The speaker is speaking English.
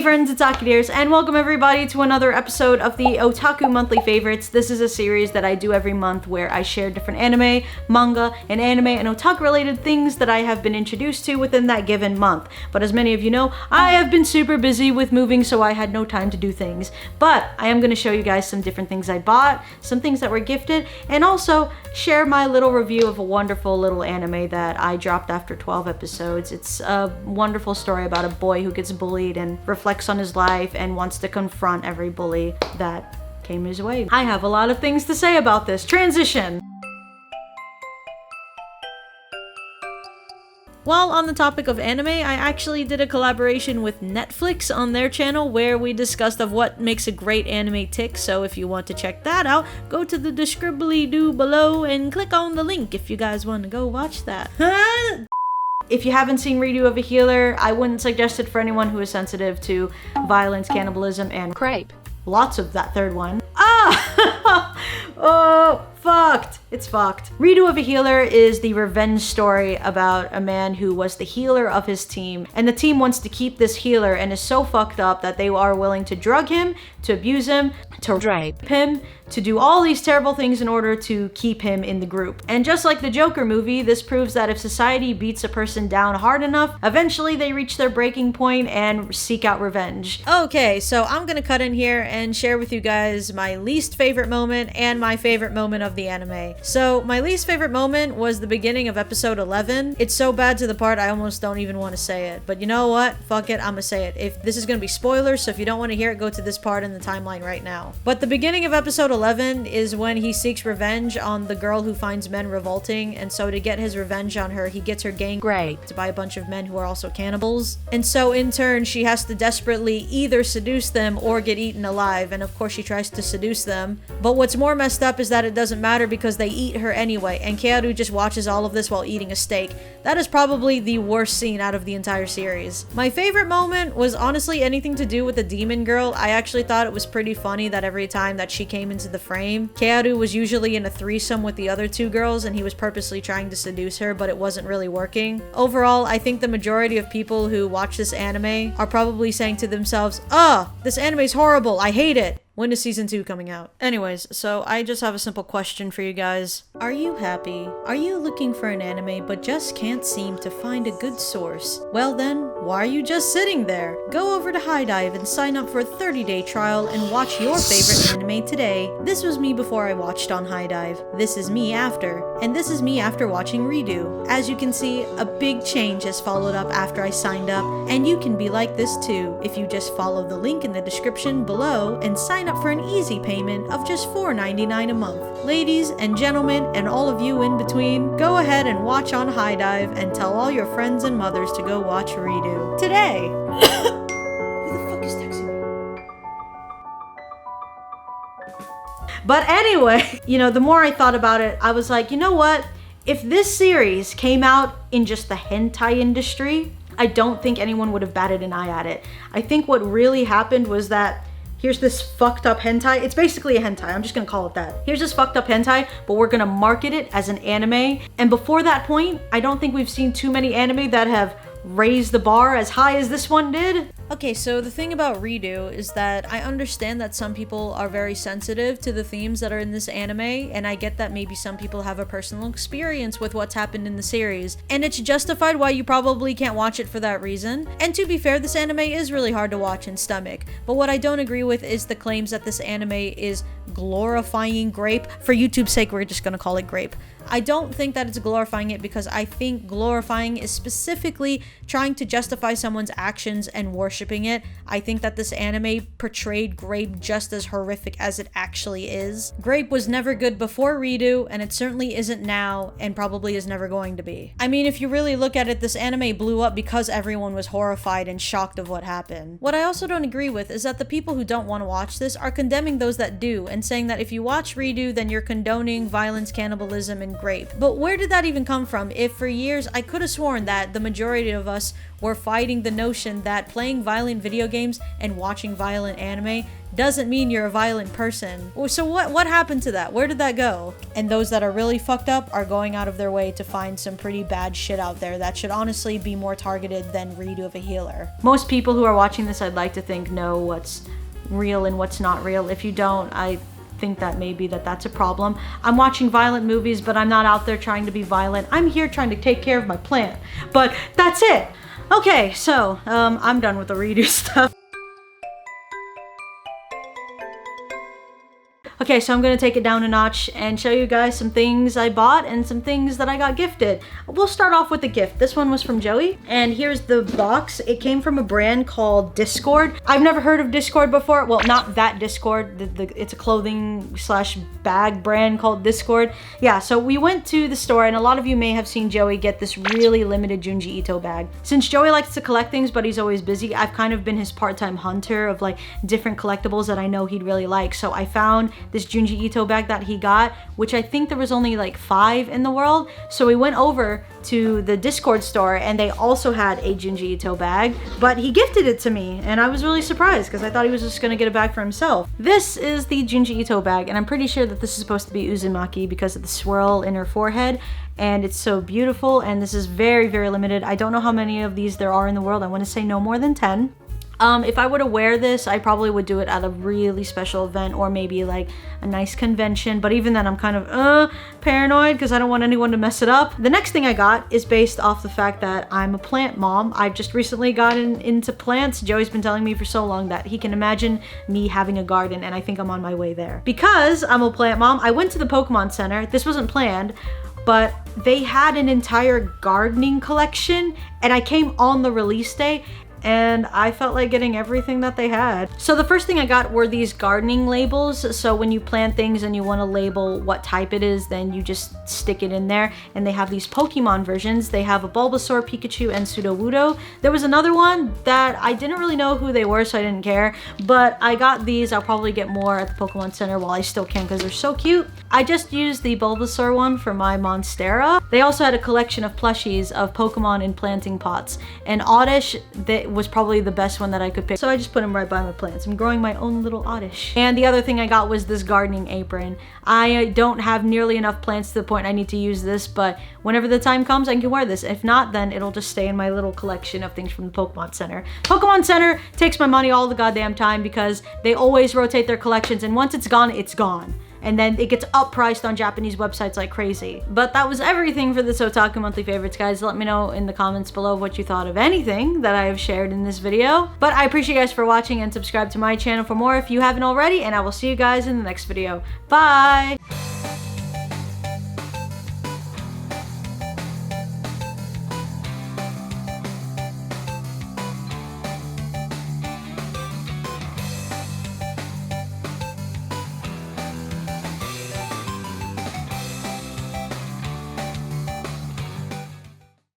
friends, it's Akidearest, and welcome everybody to another episode of the Otaku Monthly Favorites. This is a series that I do every month where I share different anime, manga, and otaku related things that I have been introduced to within that given month. But as many of you know, I have been super busy with moving, so I had no time to do things. But I am going to show you guys some different things I bought, some things that were gifted, and also share my little review of a wonderful little anime that I dropped after 12 episodes. It's a wonderful story about a boy who gets bullied and reflects on his life and wants to confront every bully that came his way. I have a lot of things to say about this. Transition! While on the topic of anime, I actually did a collaboration with Netflix on their channel where we discussed of what makes a great anime tick, so if you want to check that out, go to the describly-do below and click on the link if you guys want to go watch that. If you haven't seen Redo of a Healer, I wouldn't suggest it for anyone who is sensitive to violence, cannibalism, and crepe. Lots of that third one. Ah! Oh, fucked. It's fucked. Redo of a Healer is the revenge story about a man who was the healer of his team, and the team wants to keep this healer and is so fucked up that they are willing to drug him, to abuse him, to rape him, to do all these terrible things in order to keep him in the group. And just like the Joker movie, this proves that if society beats a person down hard enough, eventually they reach their breaking point and seek out revenge. Okay, so I'm gonna cut in here and share with you guys my least favorite moment and my favorite moment of the anime. So my least favorite moment was the beginning of episode 11. It's so bad to the part I almost don't even want to say it. But you know what? Fuck it, I'm gonna say it. If this is gonna be spoilers, so if you don't want to hear it, go to this part in the timeline right now. But the beginning of episode 11 is when he seeks revenge on the girl who finds men revolting, and so to get his revenge on her, he gets her gang raped by a bunch of men who are also cannibals. And so in turn, she has to desperately either seduce them or get eaten alive, and of course she tries to seduce them. But what's more messed up is that it doesn't matter because they eat her anyway, and Kaoru just watches all of this while eating a steak. That is probably the worst scene out of the entire series. My favorite moment was honestly anything to do with the demon girl. I actually thought it was pretty funny that every time that she came into the frame, Kaoru was usually in a threesome with the other two girls and he was purposely trying to seduce her, but it wasn't really working. Overall, I think the majority of people who watch this anime are probably saying to themselves, "Ugh, this anime's horrible, I hate it." When is season 2 coming out? Anyways, so I just have a simple question for you guys. Are you happy? Are you looking for an anime but just can't seem to find a good source? Well then, why are you just sitting there? Go over to HiDive and sign up for a 30-day trial and watch your favorite anime today. This was me before I watched on HiDive. This is me after. And this is me after watching Redo. As you can see, a big change has followed up after I signed up, and you can be like this too if you just follow the link in the description below and sign up for an easy payment of just $4.99 a month. Ladies and gentlemen, and all of you in between, go ahead and watch on HiDive and tell all your friends and mothers to go watch Redo today. Who the fuck is texting me? But anyway, you know, the more I thought about it, I was like, you know what? If this series came out in just the hentai industry, I don't think anyone would have batted an eye at it. I think what really happened was that here's this fucked up hentai. It's basically a hentai. I'm just gonna call it that. Here's this fucked up hentai, but we're gonna market it as an anime. And before that point, I don't think we've seen too many anime that have raised the bar as high as this one did. Okay, so the thing about Redo is that I understand that some people are very sensitive to the themes that are in this anime, and I get that maybe some people have a personal experience with what's happened in the series, and it's justified why you probably can't watch it for that reason. And to be fair, this anime is really hard to watch and stomach, but what I don't agree with is the claims that this anime is glorifying grape. For YouTube's sake, we're just gonna call it grape. I don't think that it's glorifying it because I think glorifying is specifically trying to justify someone's actions and worshiping it. I think that this anime portrayed Grape just as horrific as it actually is. Grape was never good before Redo, and it certainly isn't now, and probably is never going to be. I mean, if you really look at it, this anime blew up because everyone was horrified and shocked of what happened. What I also don't agree with is that the people who don't want to watch this are condemning those that do, and saying that if you watch Redo, then you're condoning violence, cannibalism, and rape. But where did that even come from? If for years I could have sworn that the majority of us were fighting the notion that playing violent video games and watching violent anime doesn't mean you're a violent person. So what happened to that? Where did that go? And those that are really fucked up are going out of their way to find some pretty bad shit out there that should honestly be more targeted than Redo of a healer. Most people who are watching this, I'd like to think, know what's real and what's not real. If you don't, I think that maybe that's a problem. I'm watching violent movies, but I'm not out there trying to be violent. I'm here trying to take care of my plant. But that's it. Okay, so I'm done with the Redo stuff. Okay, so I'm gonna take it down a notch and show you guys some things I bought and some things that I got gifted. We'll start off with the gift. This one was from Joey, and here's the box. It came from a brand called Discord. I've never heard of Discord before. Well, not that Discord. It's a clothing slash bag brand called Discord. Yeah, so we went to the store, and a lot of you may have seen Joey get this really limited Junji Ito bag. Since Joey likes to collect things, but he's always busy, I've kind of been his part-time hunter of like different collectibles that I know he'd really like. So I found this Junji Ito bag that he got, which I think there was only like 5 in the world. So we went over to the Discord store and they also had a Junji Ito bag, but he gifted it to me and I was really surprised because I thought he was just gonna get a bag for himself. This is the Junji Ito bag, and I'm pretty sure that this is supposed to be Uzumaki because of the swirl in her forehead, and it's so beautiful, and this is very, very limited. I don't know how many of these there are in the world. I want to say no more than 10. If I were to wear this, I probably would do it at a really special event or maybe like a nice convention. But even then, I'm kind of paranoid because I don't want anyone to mess it up. The next thing I got is based off the fact that I'm a plant mom. I've just recently gotten into plants. Joey's been telling me for so long that he can imagine me having a garden, and I think I'm on my way there. Because I'm a plant mom, I went to the Pokemon Center. This wasn't planned, but they had an entire gardening collection, and I came on the release day and I felt like getting everything that they had. So the first thing I got were these gardening labels. So when you plant things and you want to label what type it is, then you just stick it in there. And they have these Pokemon versions. They have a Bulbasaur, Pikachu, and Sudowoodo. There was another one that I didn't really know who they were, so I didn't care. But I got these. I'll probably get more at the Pokemon Center while I still can because they're so cute. I just used the Bulbasaur one for my Monstera. They also had a collection of plushies of Pokemon in planting pots. And Oddish, that was probably the best one that I could pick. So I just put them right by my plants. I'm growing my own little Oddish. And the other thing I got was this gardening apron. I don't have nearly enough plants to the point I need to use this, but whenever the time comes, I can wear this. If not, then it'll just stay in my little collection of things from the Pokemon Center. Pokemon Center takes my money all the goddamn time because they always rotate their collections, and once it's gone, it's gone. And then it gets up-priced on Japanese websites like crazy. But that was everything for this Otaku Monthly Favorites, guys. Let me know in the comments below what you thought of anything that I have shared in this video. But I appreciate you guys for watching, and subscribe to my channel for more if you haven't already, and I will see you guys in the next video. Bye!